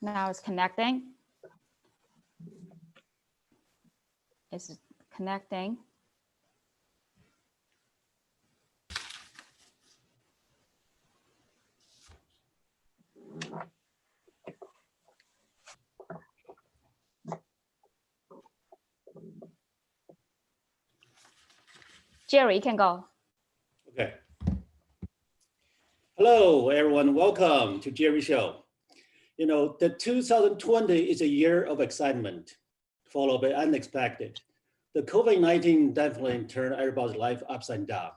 Now it's connecting. It's connecting. Jerry, you can go. Okay. Hello, everyone. Welcome to Jerry Show. You know, the 2020 is a year of excitement, followed by unexpected. The COVID-19 definitely turned everybody's life upside down.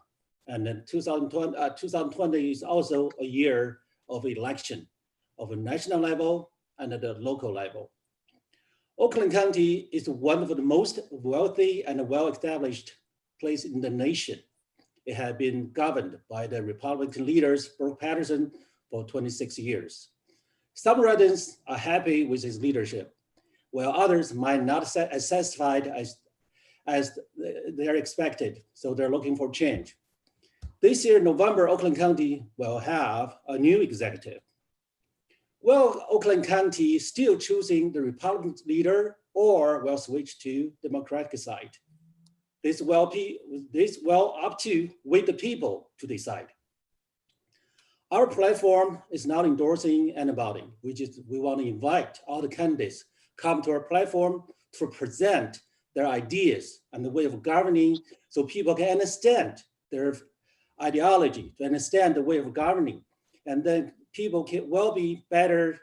And then 2020 is also a year of election, of a national level and at the local level. Oakland County is one of the most wealthy and well-established place in the nation. It had been governed by the Republican leaders, Brooke Patterson, for 26 years. Some residents are happy with his leadership, while others might not be as satisfied as they're expected, so they're looking for change. This year, November, Oakland County will have a new executive. Will Oakland County still choosing the Republican leader or will switch to Democratic side? This will up to with the people to decide. Our platform is not endorsing anybody. We want to invite all the candidates come to our platform to present their ideas and the way of governing so people can understand their ideology, to understand the way of governing. And then people will be better,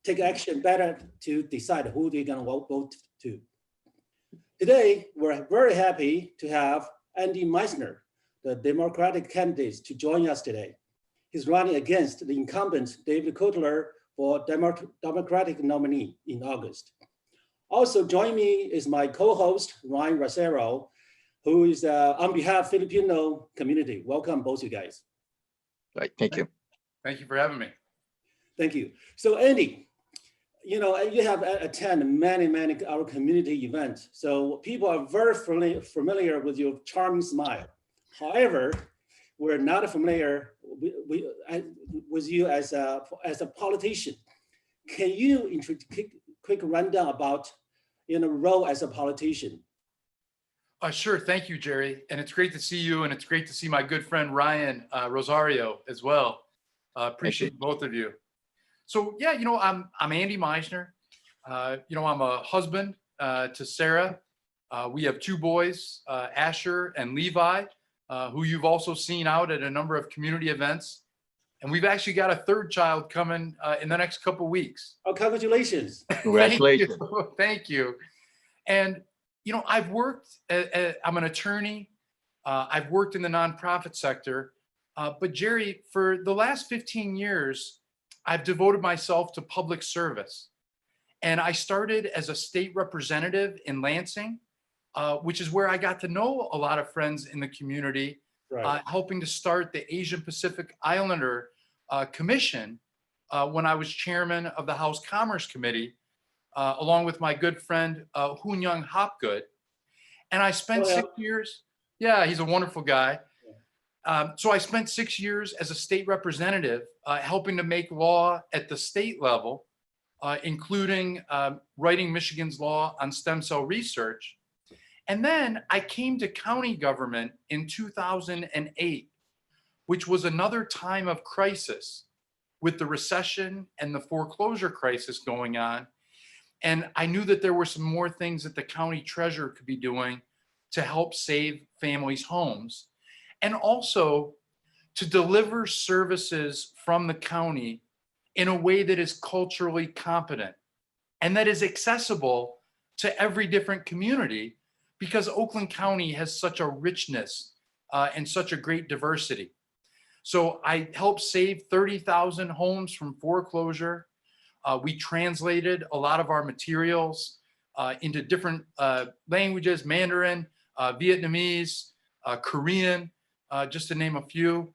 take action better to decide who they're gonna vote to. Today, we're very happy to have Andy Meisner, the Democratic candidate, to join us today. He's running against the incumbent David Kotler for Democratic nominee in August. Also joining me is my co-host, Ryan Rosero, who is on behalf of Filipino community. Welcome, both you guys. Right, thank you. Thank you for having me. Thank you. So Andy, you know, you have attended many our community events. So people are very familiar with your charming smile. However, we're not familiar with you as a politician. Can you introduce quick rundown about role as a politician? Sure, thank you, Jerry. And it's great to see you, and it's great to see my good friend Ryan Rosario as well. Appreciate both of you. So yeah, I'm Andy Meisner. I'm a husband to Sarah. We have two boys, Asher and Levi, who you've also seen out at a number of community events. And we've actually got a third child coming in the next couple of weeks. Oh, congratulations. Congratulations. Thank you. And, I've worked, I'm an attorney. I've worked in the nonprofit sector. But Jerry, for the last 15 years, I've devoted myself to public service. And I started as a state representative in Lansing, which is where I got to know a lot of friends in the community. Right. Helping to start the Asian Pacific Islander Commission when I was chairman of the House Commerce Committee, along with my good friend Hoon Young Hopgood. And I spent 6 years. Yeah, he's a wonderful guy. So I spent 6 years as a state representative, helping to make law at the state level, including writing Michigan's law on stem cell research. And then I came to county government in 2008, which was another time of crisis with the recession and the foreclosure crisis going on. And I knew that there were some more things that the county treasurer could be doing to help save families' homes, and also to deliver services from the county in a way that is culturally competent and that is accessible to every different community, because Oakland County has such a richness and such a great diversity. So I helped save 30,000 homes from foreclosure. We translated a lot of our materials into different languages, Mandarin, Vietnamese, Korean, just to name a few,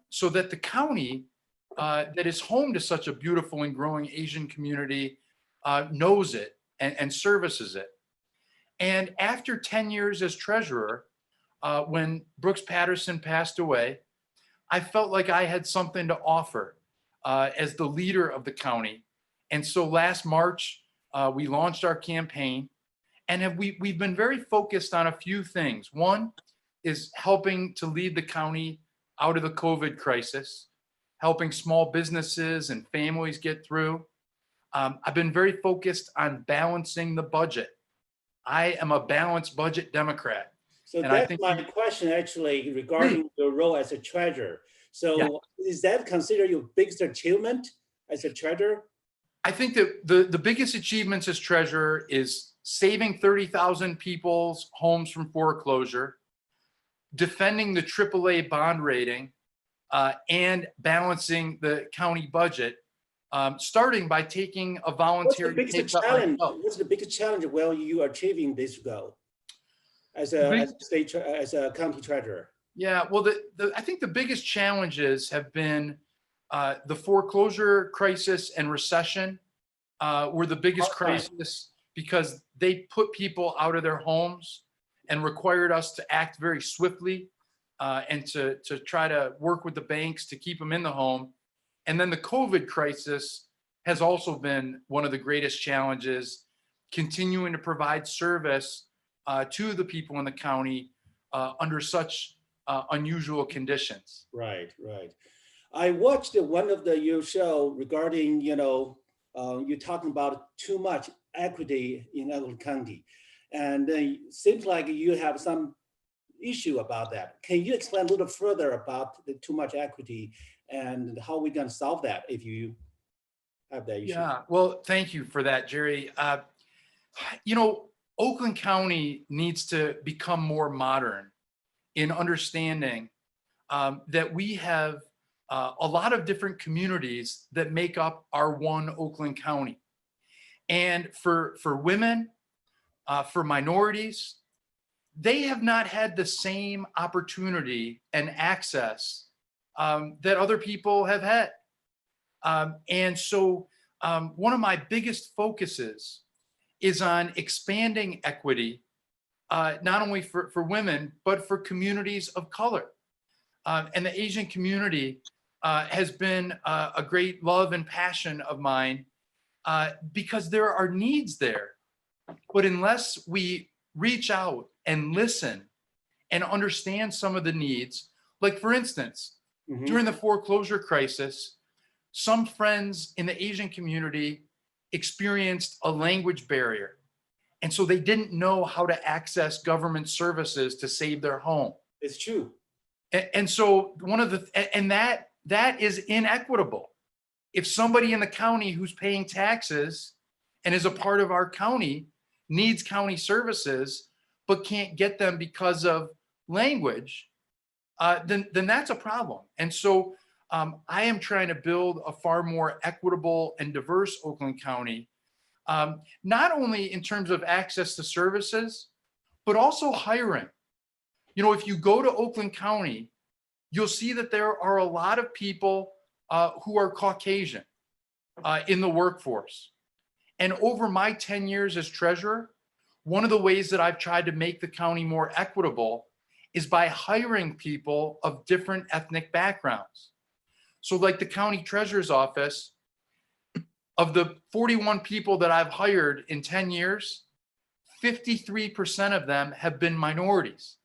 so that the county that is home to such a beautiful and growing Asian community knows it and services it. And after 10 years as treasurer, when Brooks Patterson passed away, I felt like I had something to offer as the leader of the county And so last March, we launched our campaign, and we've been very focused on a few things. One is helping to lead the county out of the COVID crisis, helping small businesses and families get through. I've been very focused on balancing the budget. I am a balanced budget Democrat. So And I that's think my question actually regarding your role as a treasurer. So Yeah. is that considered your biggest achievement as a treasurer? I think that the biggest achievements as treasurer is saving 30,000 people's homes from foreclosure, defending the AAA bond rating, and balancing the county budget, starting by taking a What's the voluntary pay biggest cut challenge? myself. What's the biggest challenge while you are achieving this goal as The big- as a county treasurer? Yeah, well, I think the biggest challenges have been the foreclosure crisis and recession were the biggest Hard time. crisis because they put people out of their homes and required us to act very swiftly and to try to work with the banks to keep them in the home. And then the COVID crisis has also been one of the greatest challenges, continuing to provide service to the people in the county under such unusual conditions. Right, right. I watched one of your show regarding, you're talking about too much equity in Oakland County. And it seems like you have some issue about that. Can you explain a little further about the too much equity and how we're going to solve that if you have that issue? Yeah, well, thank you for that, Jerry. Oakland County needs to become more modern in understanding that we have a lot of different communities that make up our one Oakland County. And for women, for minorities, they have not had the same opportunity and access that other people have had. And so one of my biggest focuses is on expanding equity, not only for women, but for communities of color. And the Asian community has been a great love and passion of mine because there are needs there. But unless we reach out and listen and understand some of the needs, like for instance, Mhm. during the foreclosure crisis, some friends in the Asian community experienced a language barrier. And so they didn't know how to access government services to save their home. It's true. And so that is inequitable. If somebody in the county who's paying taxes and is a part of our county needs county services, but can't get them because of language, then that's a problem. And so I am trying to build a far more equitable and diverse Oakland County, not only in terms of access to services, but also hiring. If you go to Oakland County, you'll see that there are a lot of people who are Caucasian in the workforce. And over my 10 years as treasurer, one of the ways that I've tried to make the county more equitable is by hiring people of different ethnic backgrounds. So like the county treasurer's office, of the 41 people that I've hired in 10 years, 53% of them have been minorities.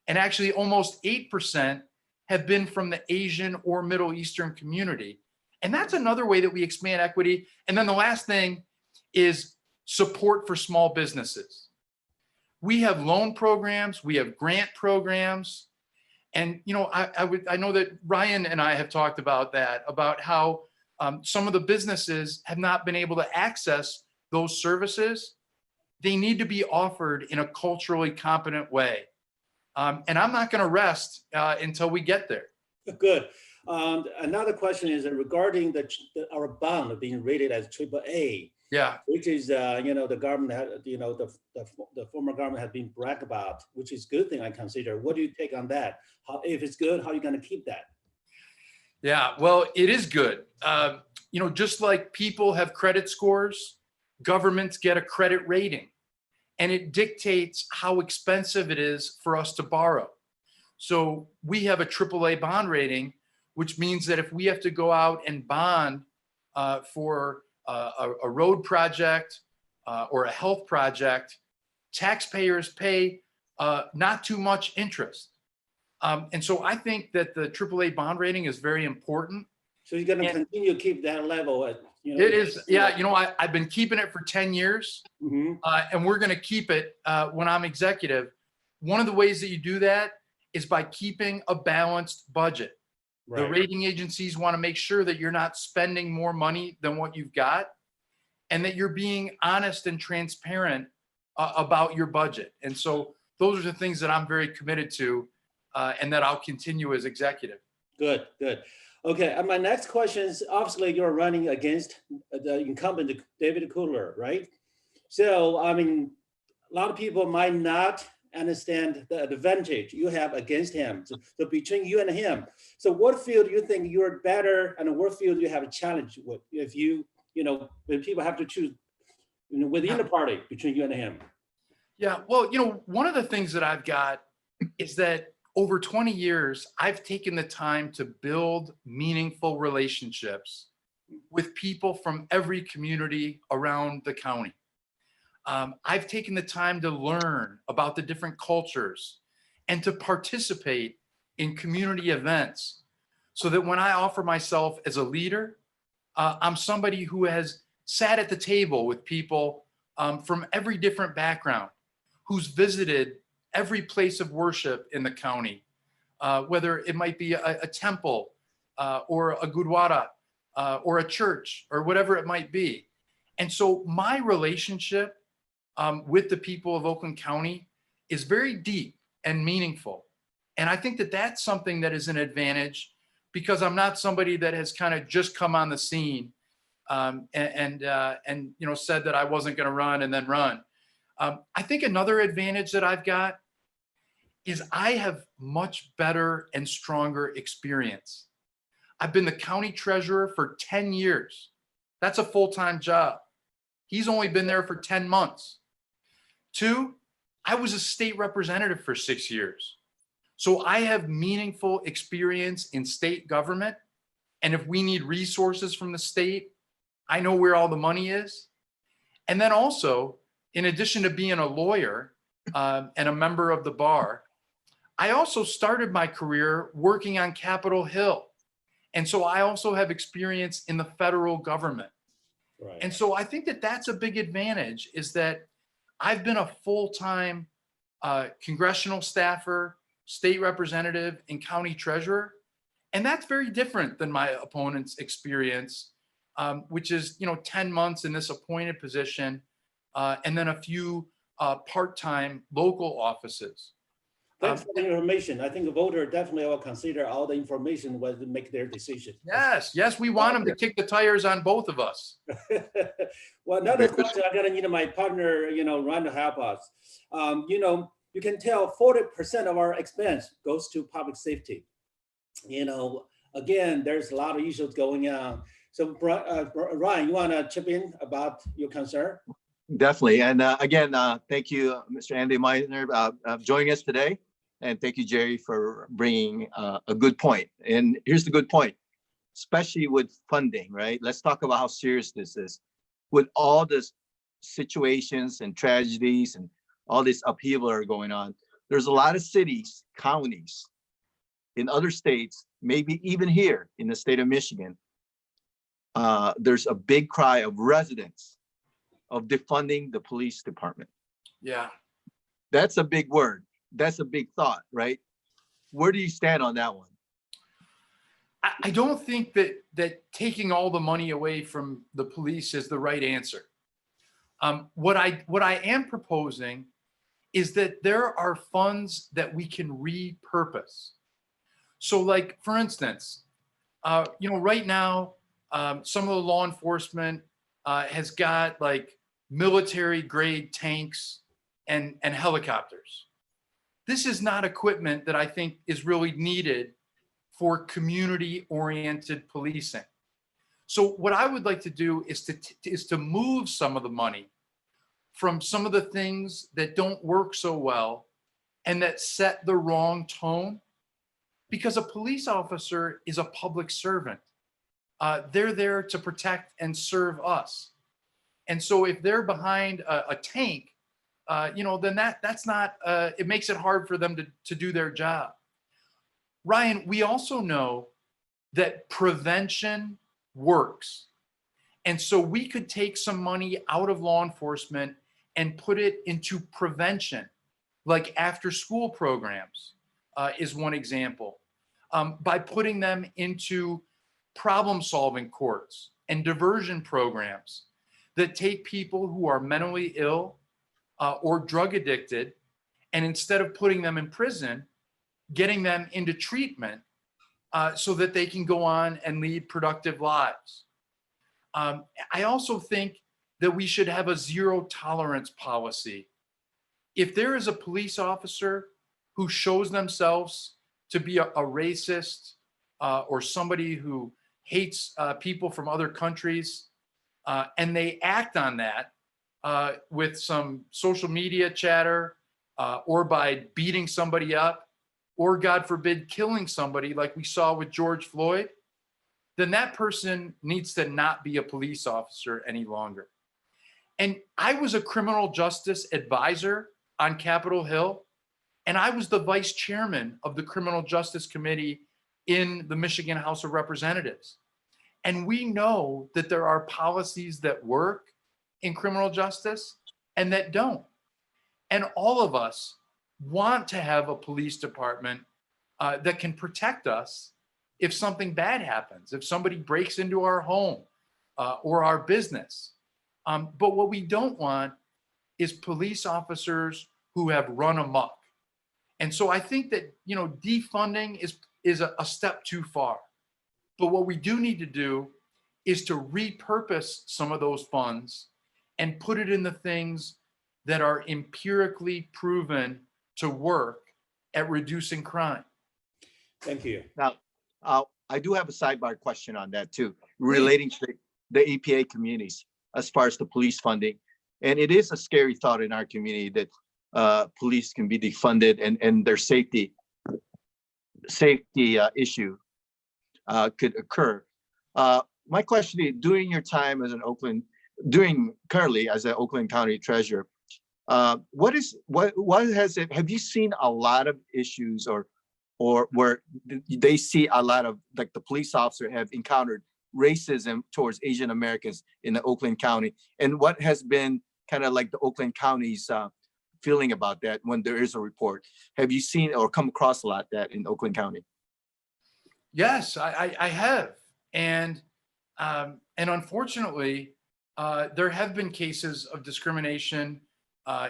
And actually almost 8% have been from the Asian or Middle Eastern community. And that's another way that we expand equity. And then the last thing is support for small businesses. We have loan programs, we have grant programs. And, I know that Ryan and I have talked about that, about how some of the businesses have not been able to access those services. They need to be offered in a culturally competent way. And I'm not going to rest until we get there. Good. Another question is regarding our bond being rated as AAA. Yeah. Which is, the government had, the former government has been bragged about, which is a good thing I consider. What do you take on that? If it's good, how are you going to keep that? Yeah, well, it is good. Just like people have credit scores, governments get a credit rating, and it dictates how expensive it is for us to borrow. So we have a AAA bond rating, which means that if we have to go out and bond for a road project or a health project, taxpayers pay not too much interest. And so I think that the AAA bond rating is very important. So you're going to And- continue to keep that level at, It is, yeah, I've been keeping it for 10 years Mhm. and we're going to keep it when I'm executive. One of the ways that you do that is by keeping a balanced budget. The Right. rating agencies want to make sure that you're not spending more money than what you've got and that you're being honest and transparent about your budget. And so those are the things that I'm very committed to and that I'll continue as executive. Good, good. Okay, and my next question is, obviously you're running against the incumbent David Cooler, right? So, I mean, a lot of people might not understand the advantage you have against him. So between you and him, so what field do you think you're better, and what field do you have a challenge with? If when people have to choose, within the party between you and him. Yeah, well, one of the things that I've got is that over 20 years, I've taken the time to build meaningful relationships with people from every community around the county. I've taken the time to learn about the different cultures and to participate in community events so that when I offer myself as a leader, I'm somebody who has sat at the table with people from every different background, who's visited every place of worship in the county, whether it might be a temple or a gurdwara or a church or whatever it might be. And so my relationship with the people of Oakland County is very deep and meaningful. And I think that that's something that is an advantage because I'm not somebody that has kind of just come on the scene and said that I wasn't going to run and then run. I think another advantage that I've got is I have much better and stronger experience. I've been the county treasurer for 10 years. That's a full-time job. He's only been there for 10 months. 2, I was a state representative for 6 years. So I have meaningful experience in state government. And if we need resources from the state, I know where all the money is. And then also, in addition to being a lawyer and a member of the bar, I also started my career working on Capitol Hill. And so I also have experience in the federal government. Right. And so I think that that's a big advantage is that I've been a full-time congressional staffer, state representative, and county treasurer. And that's very different than my opponent's experience, which is, 10 months in this appointed position and then a few part-time local offices. Thanks for the information. I think a voter definitely will consider all the information when they make their decision. Yes, we want them to kick the tires on both of us. Well, another question I gotta need my partner, Ron to help us. You can tell 40% of our expense goes to public safety. Again, there's a lot of issues going on. So Ryan, you wanna chip in about your concern? Definitely. And again, thank you, Mr. Andy Meisner, joining us today. And thank you, Jerry, for bringing a good point. And here's the good point, especially with funding, right? Let's talk about how serious this is. With all this situations and tragedies and all this upheaval are going on, there's a lot of cities, counties in other states, maybe even here in the state of Michigan, there's a big cry of residents of defunding the police department. Yeah. That's a big word. That's a big thought, right? Where do you stand on that one? I don't think that taking all the money away from the police is the right answer. What I am proposing is that there are funds that we can repurpose. So like, for instance, right now, some of the law enforcement has got like military grade tanks and helicopters. This is not equipment that I think is really needed for community-oriented policing. So what I would like to do is to move some of the money from some of the things that don't work so well and that set the wrong tone, because a police officer is a public servant. they're there to protect and serve us. And so if they're behind a tank, then that's not, it makes it hard for them to do their job. Ryan, we also know that prevention works. And so we could take some money out of law enforcement and put it into prevention, like after school programs is one example, by putting them into problem solving courts and diversion programs that take people who are mentally ill or drug addicted, and instead of putting them in prison, getting them into treatment so that they can go on and lead productive lives. I also think that we should have a zero tolerance policy. If there is a police officer who shows themselves to be a racist or somebody who hates people from other countries, and they act on that with some social media chatter or by beating somebody up, or God forbid, killing somebody like we saw with George Floyd, then that person needs to not be a police officer any longer. And I was a criminal justice advisor on Capitol Hill, and I was the vice chairman of the Criminal Justice Committee in the Michigan House of Representatives. And we know that there are policies that work in criminal justice and that don't. And all of us want to have a police department that can protect us if something bad happens, if somebody breaks into our home or our business. But what we don't want is police officers who have run amok. And so I think that, defunding is a step too far. But what we do need to do is to repurpose some of those funds and put it in the things that are empirically proven to work at reducing crime. Thank you. Now, I do have a sidebar question on that too, relating to the APA communities as far as the police funding. And it is a scary thought in our community that police can be defunded and their safety issue could occur. My question is, during your time as currently as an Oakland County Treasurer, have you seen a lot of issues or where they see a lot of, like, the police officer have encountered racism towards Asian Americans in the Oakland County? And what has been kind of like the Oakland County's feeling about that when there is a report? Have you seen or come across a lot of that in Oakland County? Yes, I have. And unfortunately, there have been cases of discrimination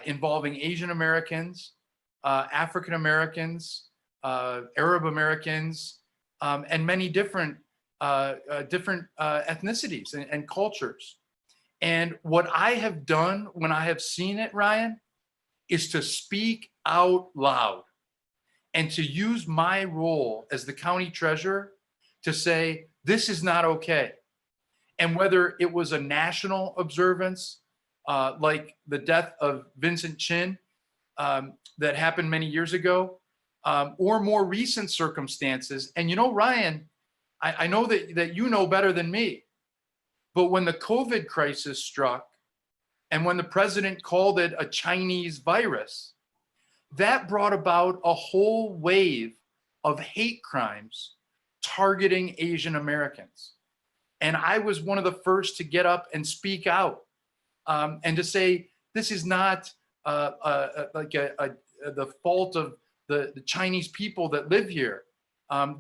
involving Asian Americans, African Americans, Arab Americans, and many different ethnicities and cultures. And what I have done when I have seen it, Ryan, is to speak out loud and to use my role as the county treasurer to say, this is not okay. And whether it was a national observance, like the death of Vincent Chin that happened many years ago, or more recent circumstances. And Ryan, I know that you know better than me, but when the COVID crisis struck and when the president called it a Chinese virus, that brought about a whole wave of hate crimes targeting Asian Americans. And I was one of the first to get up and speak out and to say, this is not the fault of the Chinese people that live here.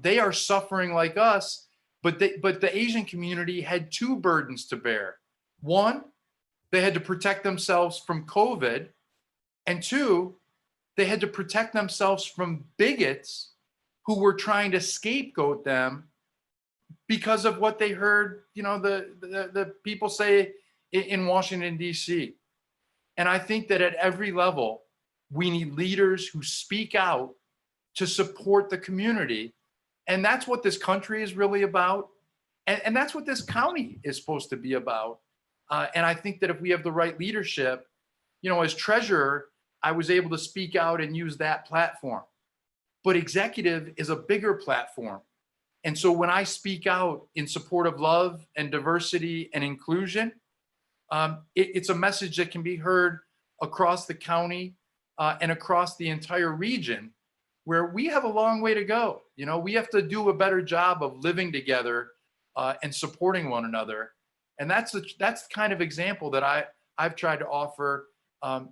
They are suffering like us, but the Asian community had two burdens to bear. One, they had to protect themselves from COVID. And two, they had to protect themselves from bigots who were trying to scapegoat them because of what they heard, the people say in Washington, D.C. And I think that at every level, we need leaders who speak out to support the community. And that's what this country is really about. And that's what this county is supposed to be about. And I think that if we have the right leadership, as treasurer, I was able to speak out and use that platform. But executive is a bigger platform. And so when I speak out in support of love and diversity and inclusion, it's a message that can be heard across the county and across the entire region, where we have a long way to go. You know, we have to do a better job of living together and supporting one another. And that's the kind of example that I've tried to offer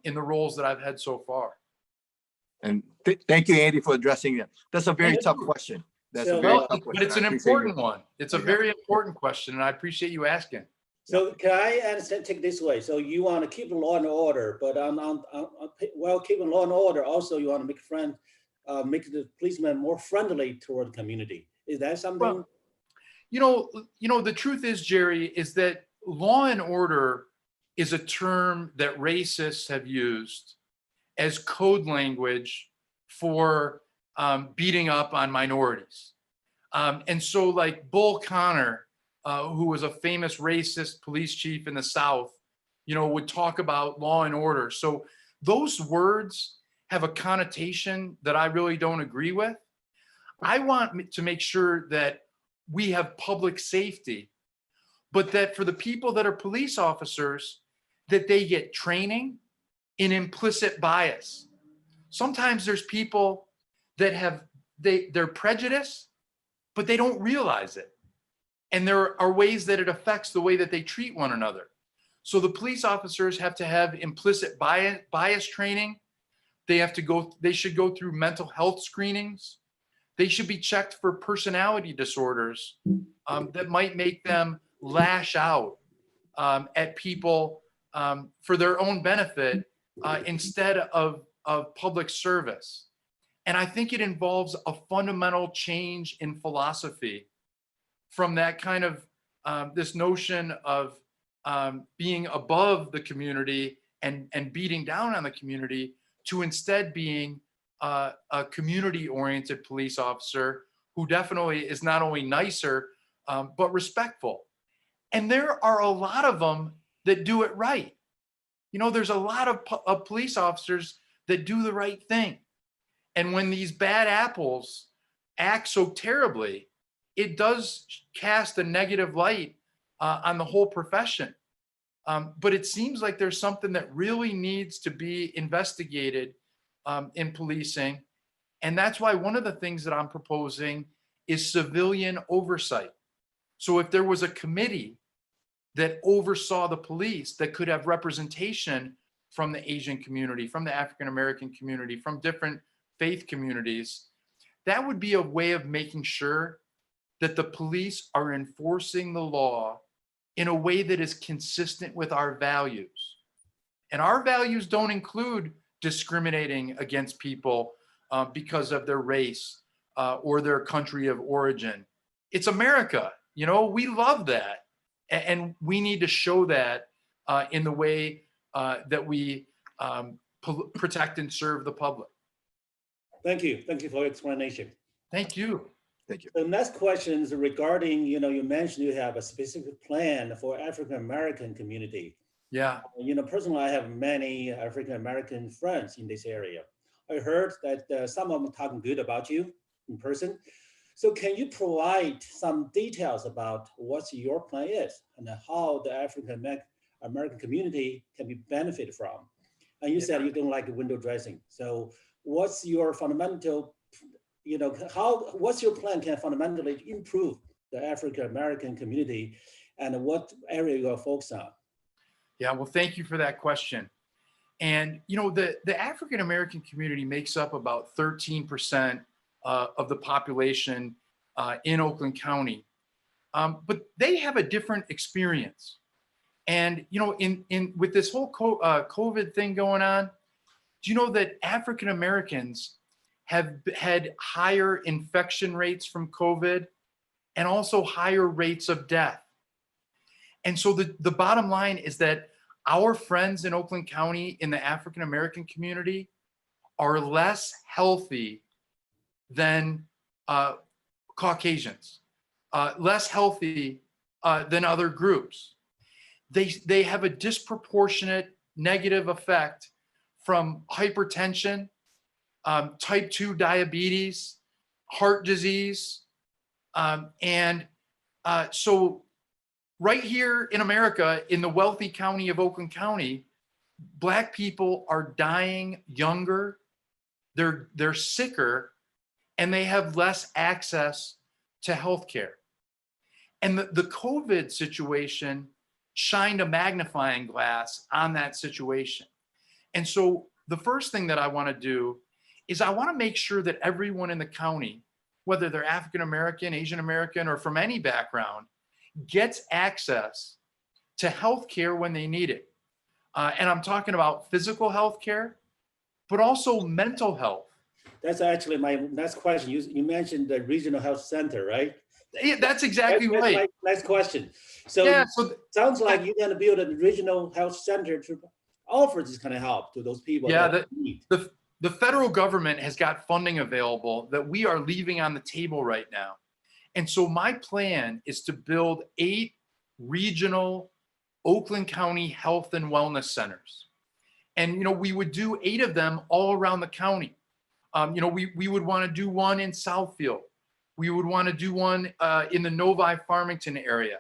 in the roles that I've had so far. And thank you, Andy, for addressing that. That's a very tough question. That's a very Well, tough question. But it's I an appreciate important one. It's a Yeah. very important question, and I appreciate you asking. So can I understand, take this way? So you want to keep the law and order, but while keeping law and order, also you want to make the policemen more friendly toward the community. Is that something? Well, the truth is, Jerry, is that law and order is a term that racists have used as code language for beating up on minorities. And so like Bull Connor, who was a famous racist police chief in the South, would talk about law and order. So those words have a connotation that I really don't agree with. I want to make sure that we have public safety, but that for the people that are police officers, that they get training in implicit bias. Sometimes there's people that they're prejudiced, but they don't realize it. And there are ways that it affects the way that they treat one another. So the police officers have to have implicit bias training. They should go through mental health screenings. They should be checked for personality disorders that might make them lash out at people for their own benefit instead of public service. And I think it involves a fundamental change in philosophy from that kind of this notion of being above the community and beating down on the community to instead being a community-oriented police officer who definitely is not only nicer, but respectful. And there are a lot of them that do it right. There's a lot of police officers that do the right thing. And when these bad apples act so terribly, it does cast a negative light on the whole profession. But it seems like there's something that really needs to be investigated in policing. And that's why one of the things that I'm proposing is civilian oversight. So if there was a committee that oversaw the police that could have representation from the Asian community, from the African American community, from different faith communities, that would be a way of making sure that the police are enforcing the law in a way that is consistent with our values. And our values don't include discriminating against people because of their race or their country of origin. It's America, we love that. And we need to show that in the way that we protect and serve the public. Thank you. Thank you for your explanation. Thank you. Thank you. The next question is regarding, you mentioned you have a specific plan for African American community. Yeah. Personally, I have many African American friends in this area. I heard that some of them talking good about you in person. So can you provide some details about what your plan is and how the African American community can be benefited from? And you said you don't like window dressing. So what's your fundamental, what's your plan can fundamentally improve the African American community and what area you are focused on? Yeah, well, thank you for that question. And, the African American community makes up about 13% of the population in Oakland County. But they have a different experience. And, with this whole COVID thing going on, do you know that African Americans have had higher infection rates from COVID and also higher rates of death? And so the bottom line is that our friends in Oakland County in the African American community are less healthy than Caucasians, less healthy than other groups. They have a disproportionate negative effect from hypertension, type 2 diabetes, heart disease, So right here in America, in the wealthy county of Oakland County, Black people are dying younger, they're sicker, and they have less access to healthcare. And the COVID situation shined a magnifying glass on that situation. And so the first thing that I want to do is I want to make sure that everyone in the county, whether they're African American, Asian American, or from any background, gets access to healthcare when they need it. And I'm talking about physical healthcare, but also mental health. That's actually my next question. You mentioned the regional health center, right? Yeah, that's exactly That's right. my next question. So Yeah, so sounds like you're going to build a regional health center to offer this kind of help to those people yeah, that need. the federal government has got funding available that we are leaving on the table right now. And so my plan is to build 8 regional Oakland County health and wellness centers. And, we would do 8 of them all around the county. We would want to do one in Southfield. We would want to do one in the Novi Farmington area.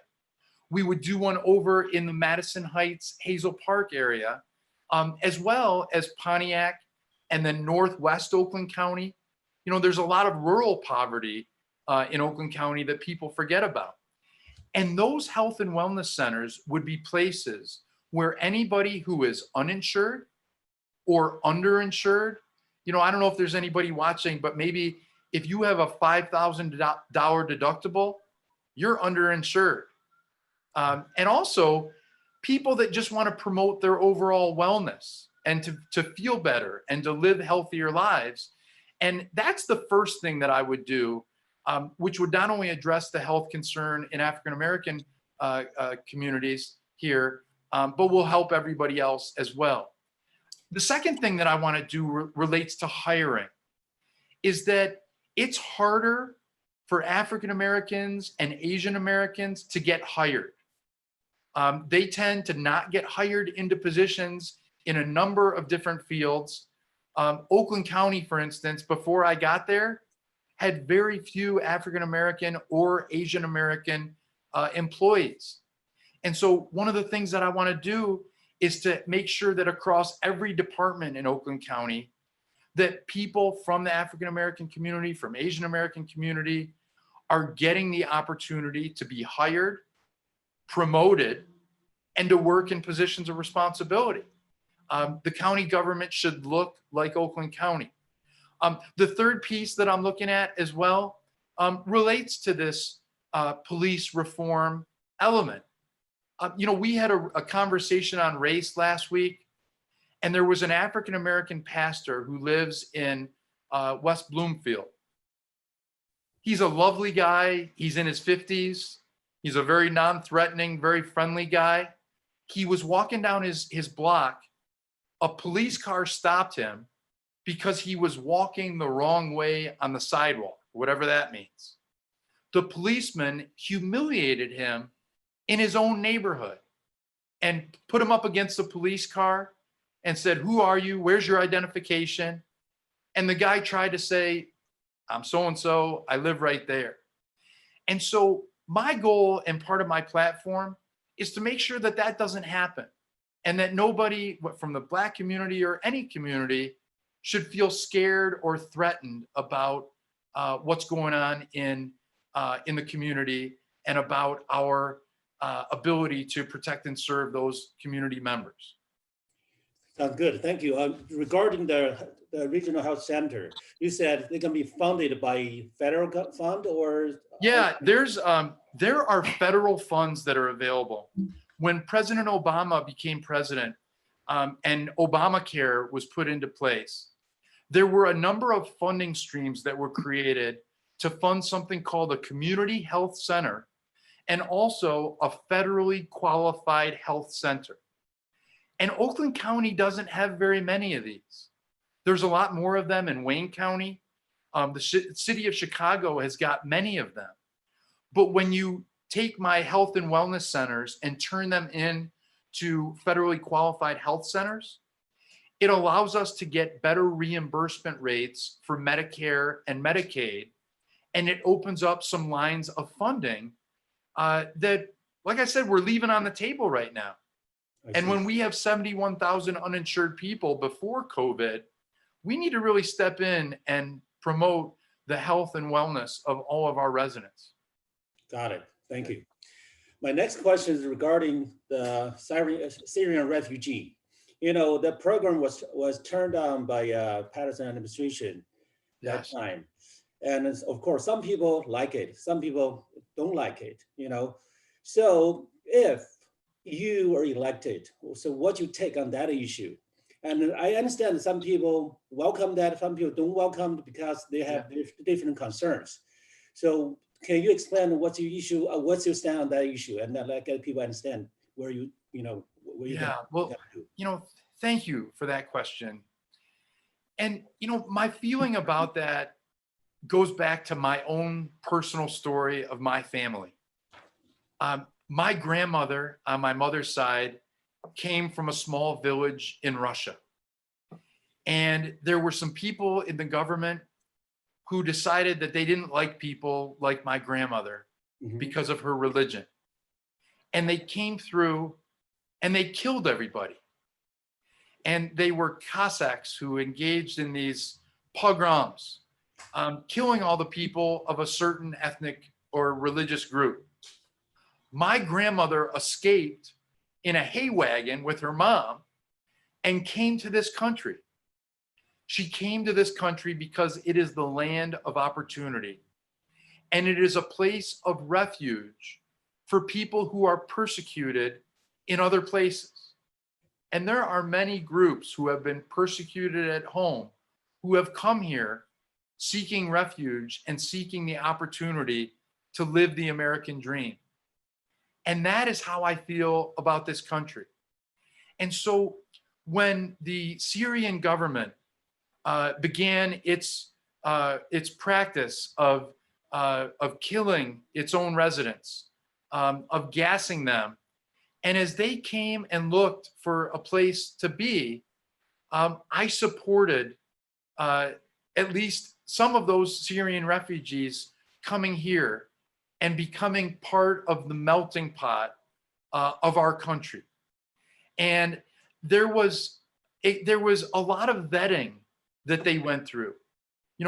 We would do one over in the Madison Heights, Hazel Park area, as well as Pontiac and then Northwest Oakland County. There's a lot of rural poverty in Oakland County that people forget about. And those health and wellness centers would be places where anybody who is uninsured or underinsured, I don't know if there's anybody watching, but maybe if you have a $5,000 deductible, you're underinsured. And also people that just want to promote their overall wellness and to feel better and to live healthier lives. And that's the first thing that I would do, which would not only address the health concern in African-American communities here, but will help everybody else as well. The second thing that I want to do relates to hiring, is that it's harder for African Americans and Asian Americans to get hired. They tend to not get hired into positions in a number of different fields. Oakland County, for instance, before I got there, had very few African American or Asian American employees. And so one of the things that I want to do is to make sure that across every department in Oakland County, that people from the African American community, from Asian American community, are getting the opportunity to be hired, promoted, and to work in positions of responsibility. The county government should look like Oakland County. The third piece that I'm looking at as well relates to this police reform element. We had a conversation on race last week, and there was an African American pastor who lives in West Bloomfield. He's a lovely guy. He's in his 50s. He's a very non-threatening, very friendly guy. He was walking down his block. A police car stopped him because he was walking the wrong way on the sidewalk, whatever that means. The policeman humiliated him in his own neighborhood and put him up against the police car and said, "Who are you? Where's your identification?" And the guy tried to say, "I'm so-and-so, I live right there." And so my goal and part of my platform is to make sure that that doesn't happen, and that nobody from the Black community or any community should feel scared or threatened about what's going on in the community and about our ability to protect and serve those community members. Sounds good. Thank you. Regarding the regional health center, you said they're going to be funded by federal fund or? Yeah, there are federal funds that are available. When President Obama became president and Obamacare was put into place, there were a number of funding streams that were created to fund something called a community health center and also a federally qualified health center. And Oakland County doesn't have very many of these. There's a lot more of them in Wayne County. The city of Chicago has got many of them. But when you take my health and wellness centers and turn them into federally qualified health centers, it allows us to get better reimbursement rates for Medicare and Medicaid and it opens up some lines of funding that, like I said, we're leaving on the table right now. I And see. when we have 71,000 uninsured people before COVID, we need to really step in and promote the health and wellness of all of our residents. Got it. Thank you. My next question is regarding the Syrian refugee. You know, the program was turned down by Patterson administration that Yes. time. And of course, some people like it, some people don't like it, you know. So if you are elected, so what you take on that issue? And I understand that some people welcome that, some people don't welcome because they have different concerns. So can you explain what's your issue, what's your stand on that issue, and then let people understand where you know, where you Yeah. can Well, do. thank you for that question. And, my feeling about that goes back to my own personal story of my family. My grandmother on my mother's side came from a small village in Russia. And there were some people in the government who decided that they didn't like people like my grandmother Mhm. because of her religion. And they came through and they killed everybody. And they were Cossacks who engaged in these pogroms, killing all the people of a certain ethnic or religious group. My grandmother escaped in a hay wagon with her mom and came to this country. She came to this country because it is the land of opportunity. And it is a place of refuge for people who are persecuted in other places. And there are many groups who have been persecuted at home who have come here seeking refuge and seeking the opportunity to live the American dream. And that is how I feel about this country. And so when the Syrian government began its practice of killing its own residents, of gassing them, and as they came and looked for a place to be, I supported at least some of those Syrian refugees coming here and becoming part of the melting pot of our country. And there was a lot of vetting that they went through.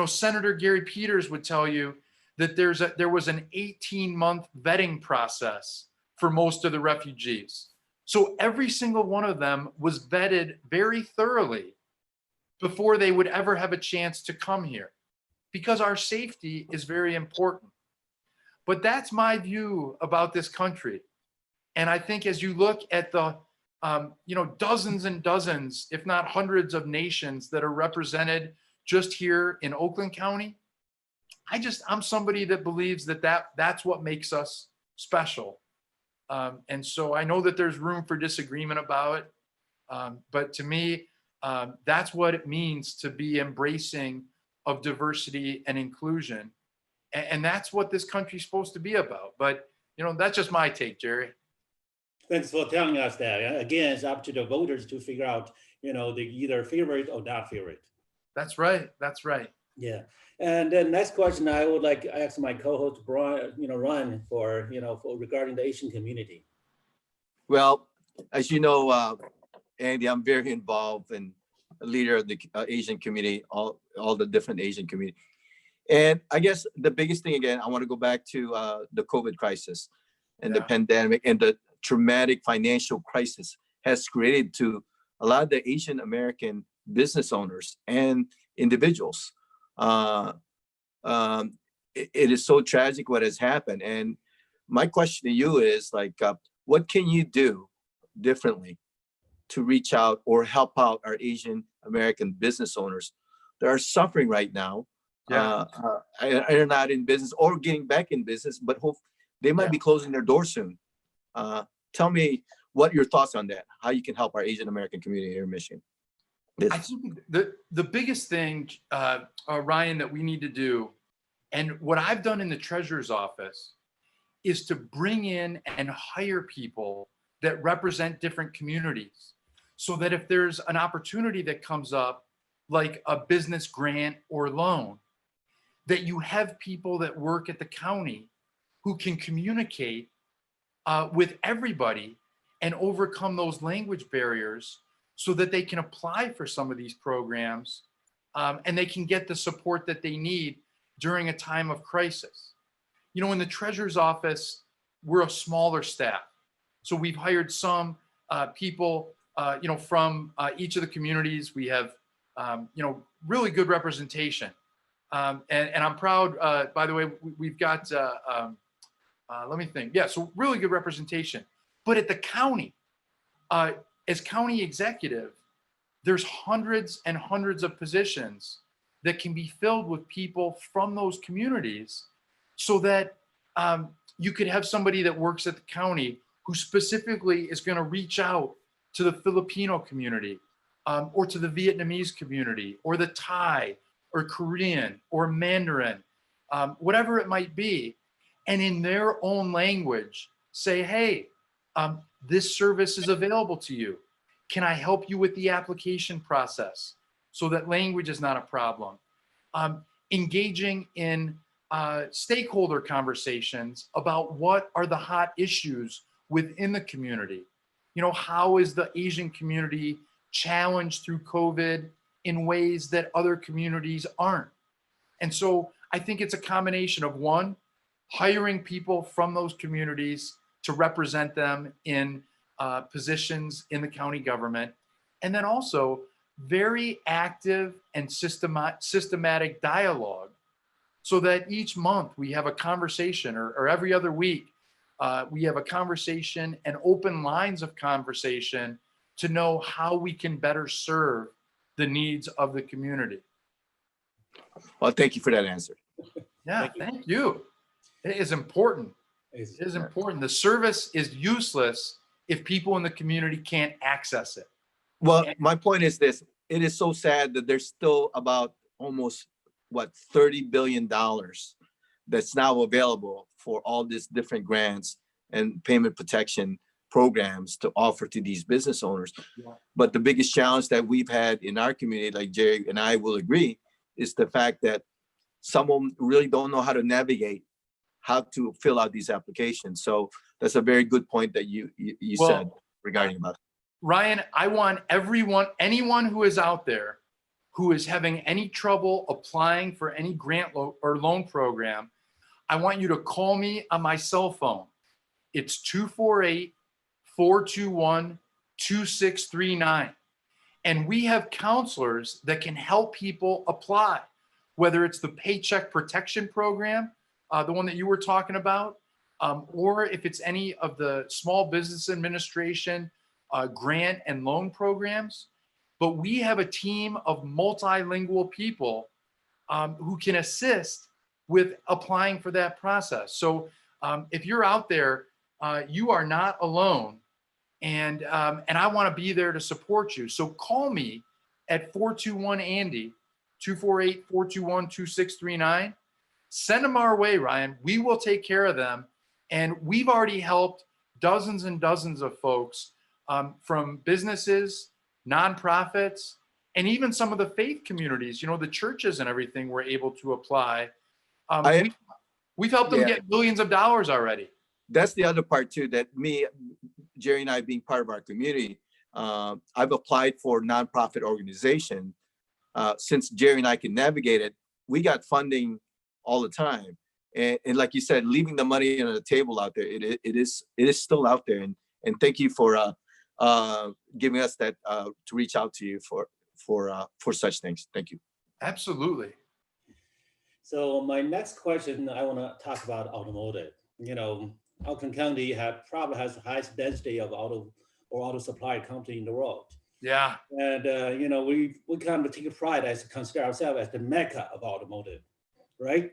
Senator Gary Peters would tell you that there was an 18-month vetting process for most of the refugees. So every single one of them was vetted very thoroughly before they would ever have a chance to come here, because our safety is very important. But that's my view about this country. And I think as you look at the dozens and dozens, if not hundreds of nations that are represented just here in Oakland County, I'm somebody that believes that's what makes us special. And so I know that there's room for disagreement about it. But to me, that's what it means to be embracing of diversity and inclusion. And that's what this country's supposed to be about. But, that's just my take, Jerry. Thanks for telling us that. Again, it's up to the voters to figure out, they either favor it or not favor it. That's right. That's right. Yeah. And then next question, I would like to ask my co-host Brian, Ryan, for regarding the Asian community. Well, as you know, Andy, I'm very involved and a leader of the Asian community, all the different Asian community. And I guess the biggest thing, again, I want to go back to the COVID crisis and the pandemic and the traumatic financial crisis has created to a lot of the Asian American business owners and individuals. It is so tragic what has happened. And my question to you is what can you do differently to reach out or help out our Asian American business owners that are suffering right now? Are not in business or getting back in business, but they might be closing their doors soon. Tell me what your thoughts on that, how you can help our Asian American community here in Michigan. I think the biggest thing, Ryan, that we need to do, and what I've done in the treasurer's office, is to bring in and hire people that represent different communities, so that if there's an opportunity that comes up, like a business grant or loan, that you have people that work at the county who can communicate with everybody and overcome those language barriers so that they can apply for some of these programs and they can get the support that they need during a time of crisis. You know, in the treasurer's office, we're a smaller staff. So we've hired some people, you know, from each of the communities. We have, you know, really good representation. And I'm proud, by the way, we've got, let me think. Yeah, so really good representation. But at the county, as county executive, there's hundreds and hundreds of positions that can be filled with people from those communities so that you could have somebody that works at the county who specifically is going to reach out to the Filipino community or to the Vietnamese community or the Thai or Korean or Mandarin, whatever it might be. And in their own language, say, hey, this service is available to you. Can I help you with the application process so that language is not a problem? Engaging in stakeholder conversations about what are the hot issues within the community. You know, how is the Asian community challenged through COVID in ways that other communities aren't? And so I think it's a combination of one, hiring people from those communities to represent them in positions in the county government, and then also very active and systematic dialogue so that each month we have a conversation or every other week we have a conversation and open lines of conversation to know how we can better serve the needs of the community. Well, thank you for that answer. Yeah, thank you. It is important. It is important. The service is useless if people in the community can't access it. Well, my point is this. It is so sad that there's still about almost, what, $30 billion that's now available for all these different grants and payment protection programs to offer to these business owners. Yeah. But the biggest challenge that we've had in our community, like Jerry and I will agree, is the fact that some of them really don't know how to navigate how to fill out these applications. So that's a very good point that you said regarding about it. Ryan, I want anyone who is out there who is having any trouble applying for any grant or loan program, I want you to call me on my cell phone. It's 248-421-2639. And we have counselors that can help people apply, whether it's the Paycheck Protection Program, the one that you were talking about, or if it's any of the Small Business Administration grant and loan programs. But we have a team of multilingual people who can assist with applying for that process. So if you're out there, you are not alone, and I want to be there to support you. So call me at 421-ANDY, 248-421-2639. Send them our way, Ryan. We will take care of them. And we've already helped dozens and dozens of folks from businesses, nonprofits, and even some of the faith communities, you know, the churches and everything were able to apply. We've helped them get millions of dollars already. That's the other part too, that Jerry and I being part of our community, I've applied for nonprofit organization. Since Jerry and I can navigate it, we got funding all the time. And like you said, leaving the money on the table out there, it is still out there. And thank you for giving us that to reach out to you for such things. Thank you. Absolutely. So my next question, I want to talk about automotive. You know, Oakland County probably has the highest density of auto supply company in the world. Yeah. And you know, we kind of take pride as consider ourselves as the mecca of automotive, right?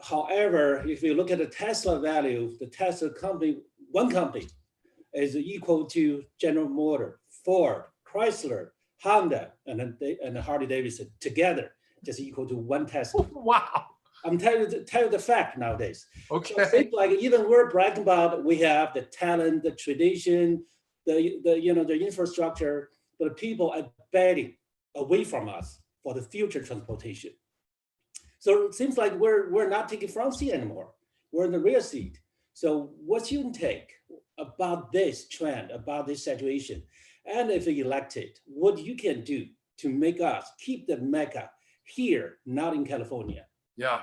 However, if you look at the Tesla value, the Tesla company, one company, is equal to General Motors, Ford, Chrysler, Honda, and Harley Davidson together, just equal to one Tesla. Wow. I'm telling you the fact nowadays. Okay. So it seems like even we're bragging about we have the talent, the tradition, the infrastructure, but people are betting away from us for the future transportation. So it seems like we're not taking front seat anymore. We're in the rear seat. So what's your take about this trend, about this situation? And if elected, what you can do to make us keep the Mecca here, not in California? Yeah.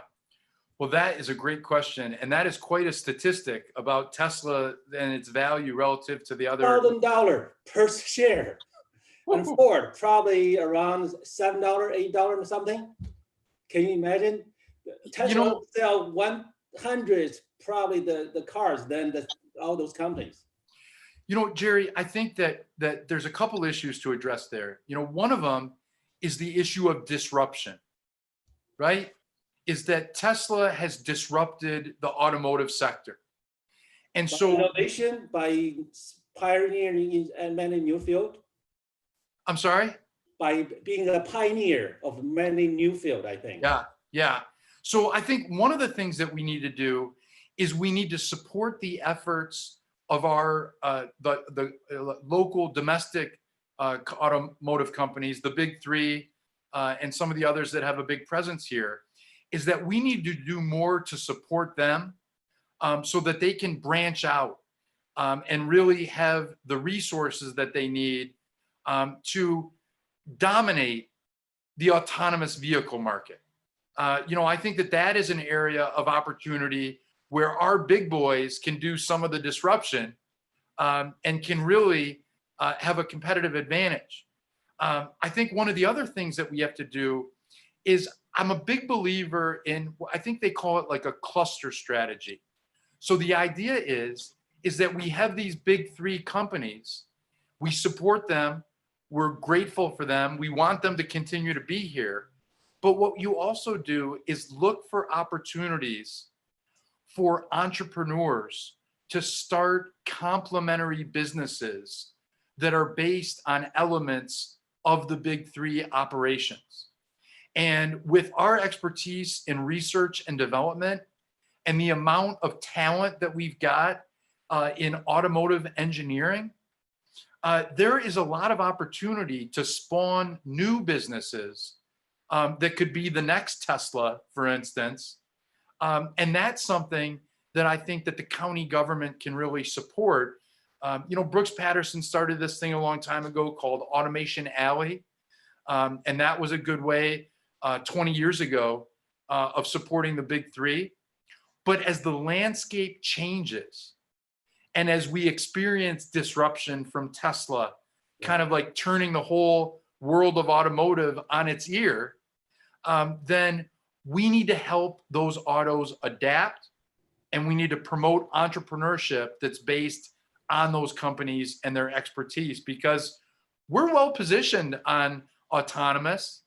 Well, that is a great question. And that is quite a statistic about Tesla and its value relative to the other. $1,000 per share. And Ford, probably around $7, $8 or something. Can you imagine? Tesla sell 100, probably the cars than all those companies. Jerry, I think that there's a couple issues to address there. One of them is the issue of disruption, right? Is that Tesla has disrupted the automotive sector. And By so innovation, by pioneering in many new fields, I'm sorry? by being a pioneer of many new fields, I think. Yeah. So I think one of the things that we need to do is we need to support the efforts of our the local domestic automotive companies, the big three, and some of the others that have a big presence here, is that we need to do more to support them so that they can branch out and really have the resources that they need to dominate the autonomous vehicle market. I think that is an area of opportunity where our big boys can do some of the disruption and can really have a competitive advantage. I think one of the other things that we have to do is I'm a big believer in, I think they call it like a cluster strategy. So the idea is that we have these big three companies, we support them, we're grateful for them, we want them to continue to be here. But what you also do is look for opportunities for entrepreneurs to start complementary businesses that are based on elements of the big three operations. And with our expertise in research and development and the amount of talent that we've got in automotive engineering, there is a lot of opportunity to spawn new businesses that could be the next Tesla, for instance. And that's something that I think that the county government can really support. Brooks Patterson started this thing a long time ago called Automation Alley. And that was a good way 20 years ago of supporting the big three. But as the landscape changes and as we experience disruption from Tesla, kind of like turning the whole world of automotive on its ear, then we need to help those autos adapt, and we need to promote entrepreneurship that's based on those companies and their expertise, because we're well positioned on autonomous.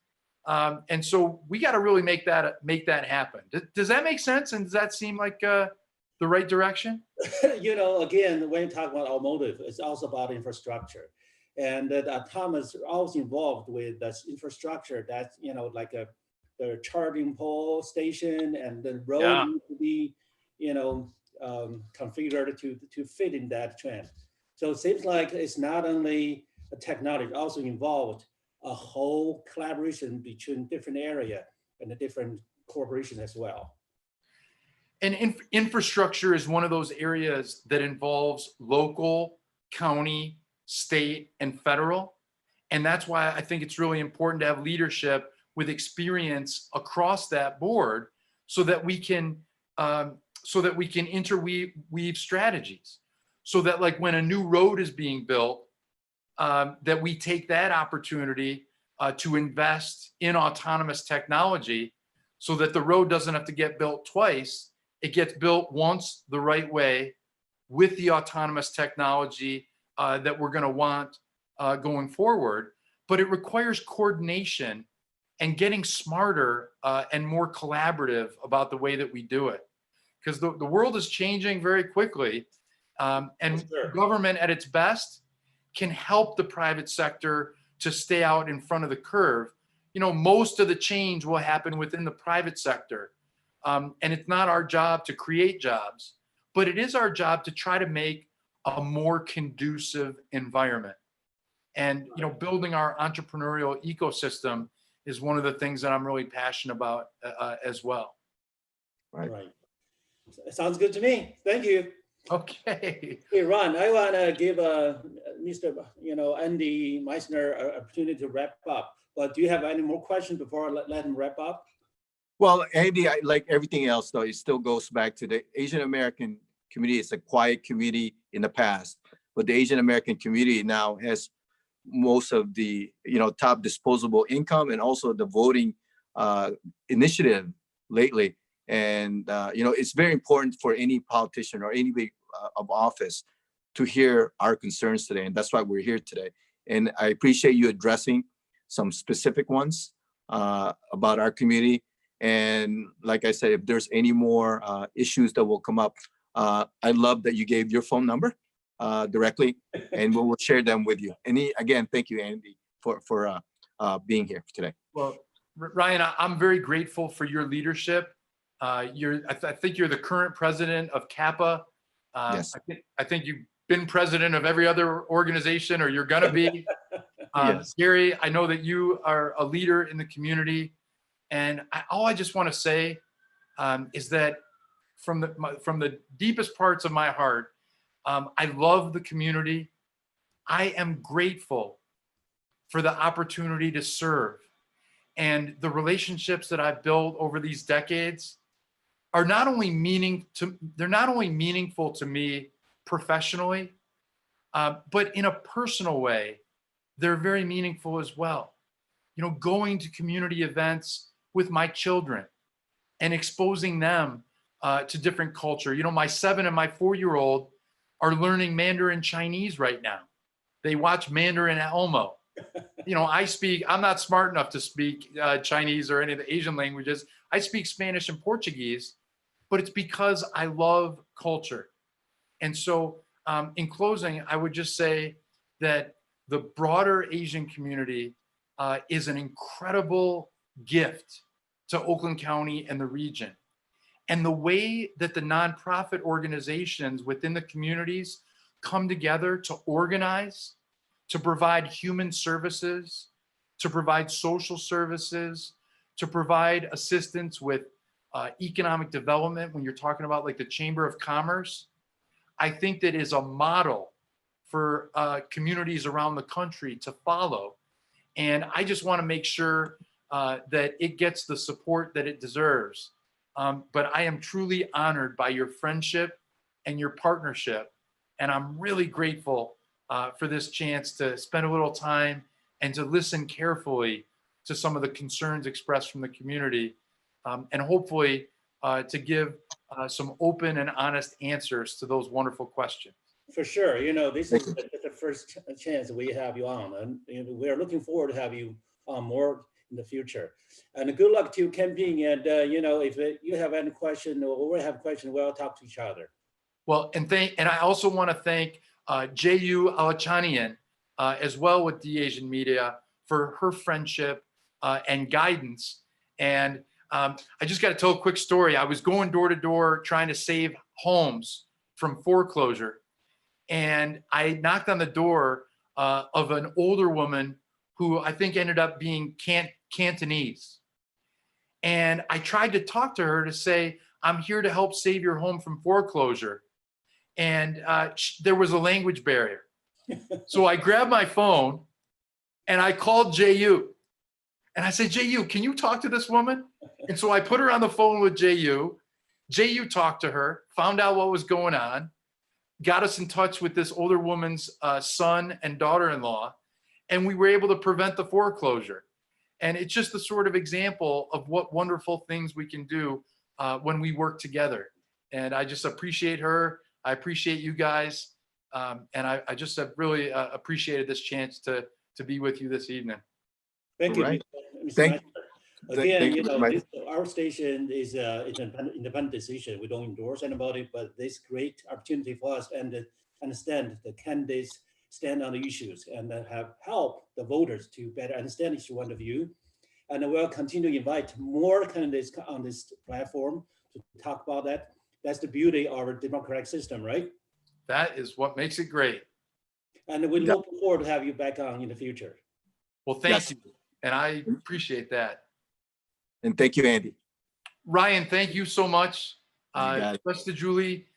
And so we got to really make that happen. Does that make sense? And does that seem like the right direction? Again, when you talk about automotive, it's also about infrastructure. And the autonomous are also involved with this infrastructure that's, like the charging pole station, and the road needs to be, configured to fit in that trend. So it seems like it's not only a technology, it also involved a whole collaboration between different area and the different corporations as well. And infrastructure is one of those areas that involves local, county, state, and federal. And that's why I think it's really important to have leadership with experience across that board, so that we can interweave strategies, so that like when a new road is being built, that we take that opportunity to invest in autonomous technology, so that the road doesn't have to get built twice. It gets built once the right way with the autonomous technology that we're going to want going forward. But it requires coordination and getting smarter and more collaborative about the way that we do it, because the world is changing very quickly, and government at its best can help the private sector to stay out in front of the curve. Most of the change will happen within the private sector, and it's not our job to create jobs, but it is our job to try to make a more conducive environment. And building our entrepreneurial ecosystem is one of the things that I'm really passionate about as well. Right. Right. Sounds good to me. Thank you. Okay. Hey, Ron, I want to give Mr. Andy Meisner an opportunity to wrap up. But do you have any more questions before I let him wrap up? Well, Andy, like everything else, though, it still goes back to the Asian American community. It's a quiet community in the past, but the Asian American community now has most of the top disposable income and also the voting initiative lately. And it's very important for any politician or anybody of office to hear our concerns today, and that's why we're here today. And I appreciate you addressing some specific ones about our community. And like I said, if there's any more issues that will come up, I love that you gave your phone number directly, and we will share them with you. And again, thank you, Andy, for being here today. Well, Ryan, I'm very grateful for your leadership. I think you're the current president of Kappa. Yes. I think you've been president of every other organization, or you're gonna be. Yes. Gary, I know that you are a leader in the community, and all I just want to say is that from the deepest parts of my heart, I love the community. I am grateful for the opportunity to serve, and the relationships that I've built over these decades are not only meaningful to me professionally, but in a personal way, they're very meaningful as well. Going to community events with my children and exposing them to different culture. My 7 and my 4-year-old are learning Mandarin Chinese right now. They watch Mandarin Elmo. I'm not smart enough to speak Chinese or any of the Asian languages. I speak Spanish and Portuguese, but it's because I love culture. And so in closing, I would just say that the broader Asian community is an incredible gift to Oakland County and the region. And the way that the nonprofit organizations within the communities come together to organize, to provide human services, to provide social services, to provide assistance with economic development, when you're talking about like the Chamber of Commerce, I think that is a model for communities around the country to follow. And I just want to make sure that it gets the support that it deserves. But I am truly honored by your friendship and your partnership. And I'm really grateful for this chance to spend a little time and to listen carefully to some of the concerns expressed from the community, and hopefully to give some open and honest answers to those wonderful questions. For sure. This is the first chance we have you on, and we are looking forward to have you on more in the future. And good luck to campaign. And if you have any question or we have questions, we'll talk to each other. Well, and I also want to thank J.U. Alachanian as well with the Asian Media for her friendship and guidance. And I just got to tell a quick story. I was going door to door trying to save homes from foreclosure. And I knocked on the door of an older woman who I think ended up being Cantonese. And I tried to talk to her to say, I'm here to help save your home from foreclosure. And there was a language barrier. So I grabbed my phone and I called JU. And I said, JU, can you talk to this woman? And so I put her on the phone with JU. JU talked to her, found out what was going on, got us in touch with this older woman's son and daughter-in-law, and we were able to prevent the foreclosure. And it's just the sort of example of what wonderful things we can do when we work together. And I just appreciate her. I appreciate you guys. And I just have really appreciated this chance to be with you this evening. Thank you. Right. Mr. Thank- Meisner. Again, thank you, Mr. Meisner. our station is an independent decision. We don't endorse anybody, but this great opportunity for us and understand the candidates stand on the issues and have helped the voters to better understand each one of you. And we'll continue to invite more candidates on this platform to talk about that. That's the beauty of our democratic system, right? That is what makes it great. And we look forward to have you back on in the future. Well, thank Yes. you. And I appreciate that. And thank you, Andy. Ryan, thank you so much. You got it. Rest to Julie.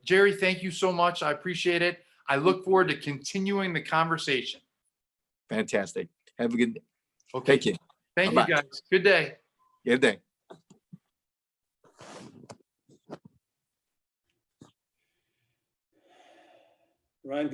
Jerry, thank you so much. I appreciate it. I look forward to continuing the conversation. Fantastic. Have a good day. Okay. Thank you. Thank Bye-bye. you, guys. Good day. Good day. Ryan,